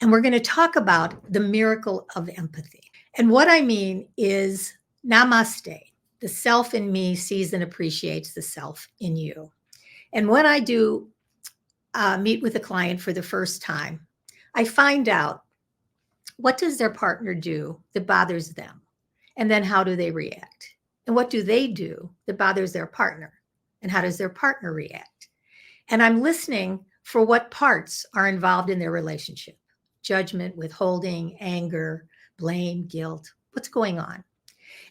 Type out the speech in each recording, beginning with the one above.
And we're going to talk about the miracle of empathy. And what I mean is namaste. The self in me sees and appreciates the self in you. And when I do meet with a client for the first time, I find out, what does their partner do that bothers them? And then how do they react? And what do they do that bothers their partner? And how does their partner react? And I'm listening for what parts are involved in their relationship: judgment, withholding, anger, blame, guilt. What's going on?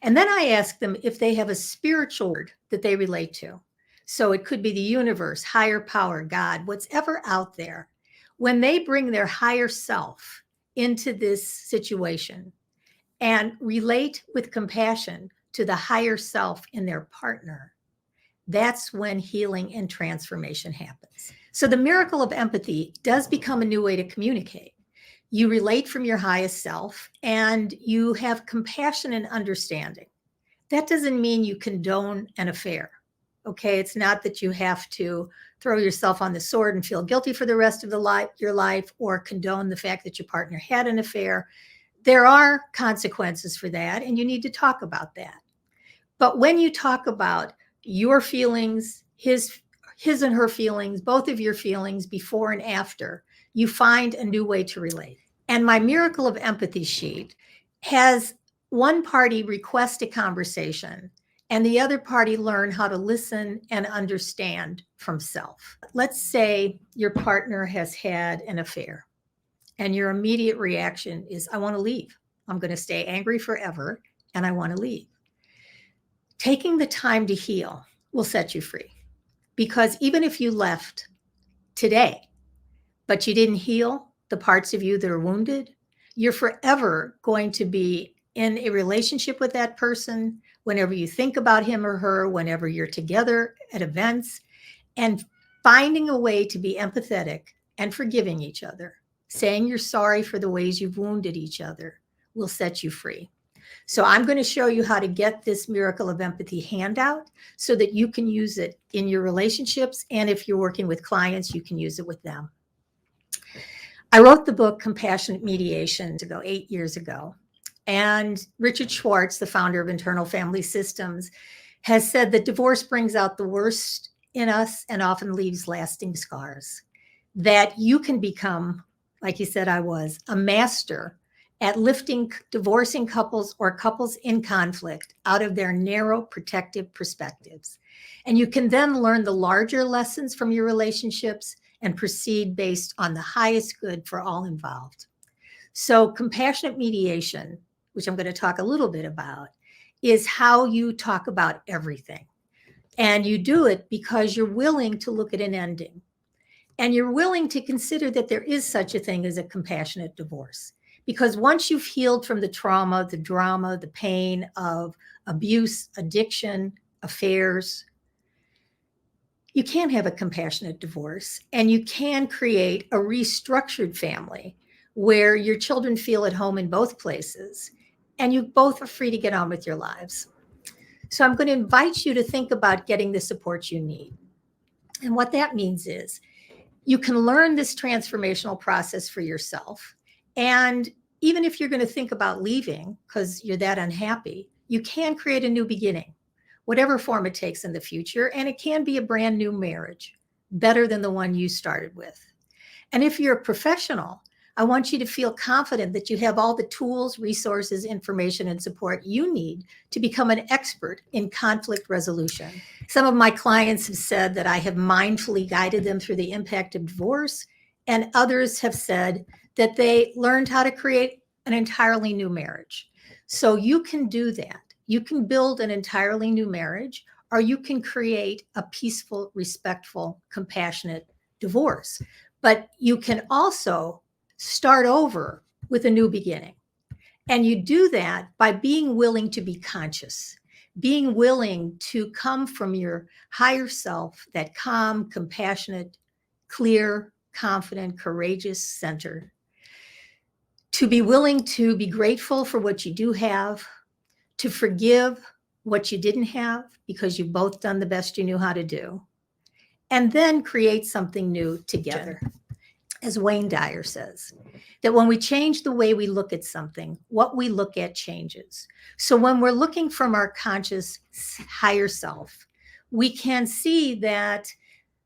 And then I ask them if they have a spiritual word that they relate to. So it could be the universe, higher power, God, what's ever out there. When they bring their higher self into this situation and relate with compassion to the higher self in their partner, that's when healing and transformation happens. So the miracle of empathy does become a new way to communicate. You relate from your highest self and you have compassion and understanding. That doesn't mean you condone an affair. Okay, it's not that you have to throw yourself on the sword and feel guilty for the rest of your life, or condone the fact that your partner had an affair. There are consequences for that, and you need to talk about that. But when you talk about your feelings, his and her feelings, both of your feelings before and after, you find a new way to relate. And my Miracle of Empathy sheet has one party request a conversation and the other party learn how to listen and understand from self. Let's say your partner has had an affair and your immediate reaction is, I want to leave. I'm going to stay angry forever and I want to leave. Taking the time to heal will set you free, because even if you left today, but you didn't heal the parts of you that are wounded, you're forever going to be in a relationship with that person whenever you think about him or her, whenever you're together at events, and finding a way to be empathetic and forgiving each other, saying you're sorry for the ways you've wounded each other, will set you free. So I'm going to show you how to get this Miracle of Empathy handout so that you can use it in your relationships. And if you're working with clients, you can use it with them. I wrote the book Compassionate Mediation 8 years ago. And Richard Schwartz, the founder of Internal Family Systems, has said that divorce brings out the worst in us and often leaves lasting scars. That you can become, like he said I was, a master at lifting divorcing couples or couples in conflict out of their narrow protective perspectives. And you can then learn the larger lessons from your relationships and proceed based on the highest good for all involved. So compassionate mediation, which I'm going to talk a little bit about, is how you talk about everything. And you do it because you're willing to look at an ending. And you're willing to consider that there is such a thing as a compassionate divorce. Because once you've healed from the trauma, the drama, the pain of abuse, addiction, affairs, you can have a compassionate divorce, and you can create a restructured family where your children feel at home in both places, and you both are free to get on with your lives. So I'm going to invite you to think about getting the support you need. And what that means is you can learn this transformational process for yourself. And even if you're going to think about leaving because you're that unhappy, you can create a new beginning, whatever form it takes in the future. And it can be a brand new marriage, better than the one you started with. And if you're a professional, I want you to feel confident that you have all the tools, resources, information, and support you need to become an expert in conflict resolution. Some of my clients have said that I have mindfully guided them through the impact of divorce, and others have said that they learned how to create an entirely new marriage. So you can do that. You can build an entirely new marriage, or you can create a peaceful, respectful, compassionate divorce. But you can also start over with a new beginning. And you do that by being willing to be conscious, being willing to come from your higher self, that calm, compassionate, clear, confident, courageous center, to be willing to be grateful for what you do have, to forgive what you didn't have because you've both done the best you knew how to do, and then create something new together. as Wayne Dyer says, that when we change the way we look at something, what we look at changes. So when we're looking from our conscious higher self, we can see that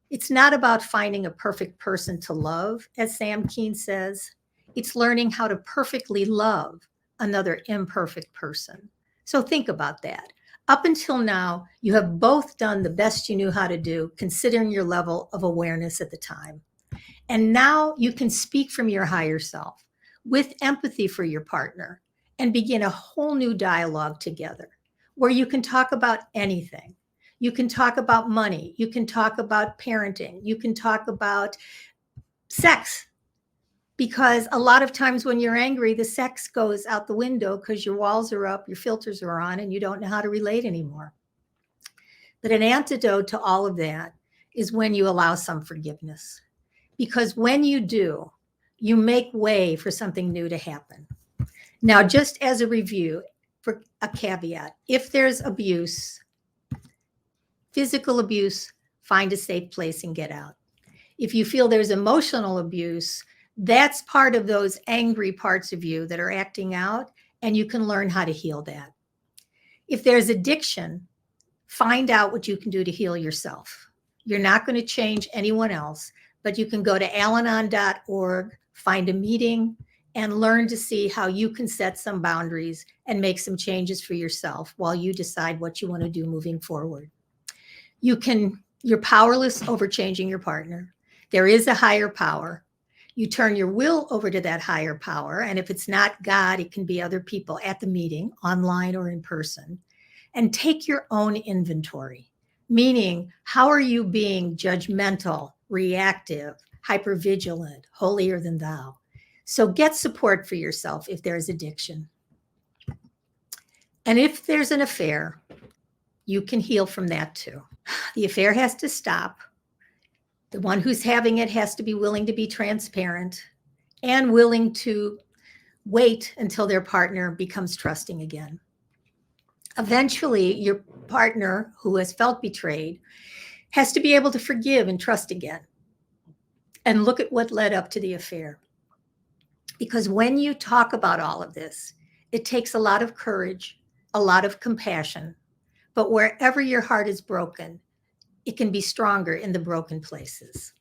it's not about finding a perfect person to love, as Sam Keen says. It's learning how to perfectly love another imperfect person. So think about that. Up until now, you have both done the best you knew how to do, considering your level of awareness at the time. And now you can speak from your higher self with empathy for your partner and begin a whole new dialogue together where you can talk about anything. You can talk about money. You can talk about parenting. You can talk about sex. Because a lot of times when you're angry, the sex goes out the window because your walls are up, your filters are on, and you don't know how to relate anymore. But an antidote to all of that is when you allow some forgiveness. Because when you do, you make way for something new to happen. Now, just as a review, for a caveat, if there's abuse, physical abuse, find a safe place and get out. If you feel there's emotional abuse, that's part of those angry parts of you that are acting out, and you can learn how to heal that. If there's addiction, find out what you can do to heal yourself. You're not going to change anyone else, but you can go to alanon.org, find a meeting, and learn to see how you can set some boundaries and make some changes for yourself while you decide what you want to do moving forward. You're powerless over changing your partner. There is a higher power. You turn your will over to that higher power. And if it's not God, it can be other people at the meeting, online or in person. And take your own inventory, meaning how are you being judgmental, reactive, hypervigilant, holier than thou? So get support for yourself if there's addiction. And if there's an affair, you can heal from that too. The affair has to stop. The one who's having it has to be willing to be transparent and willing to wait until their partner becomes trusting again. Eventually, your partner who has felt betrayed has to be able to forgive and trust again. And look at what led up to the affair. Because when you talk about all of this, it takes a lot of courage, a lot of compassion. But wherever your heart is broken, it can be stronger in the broken places.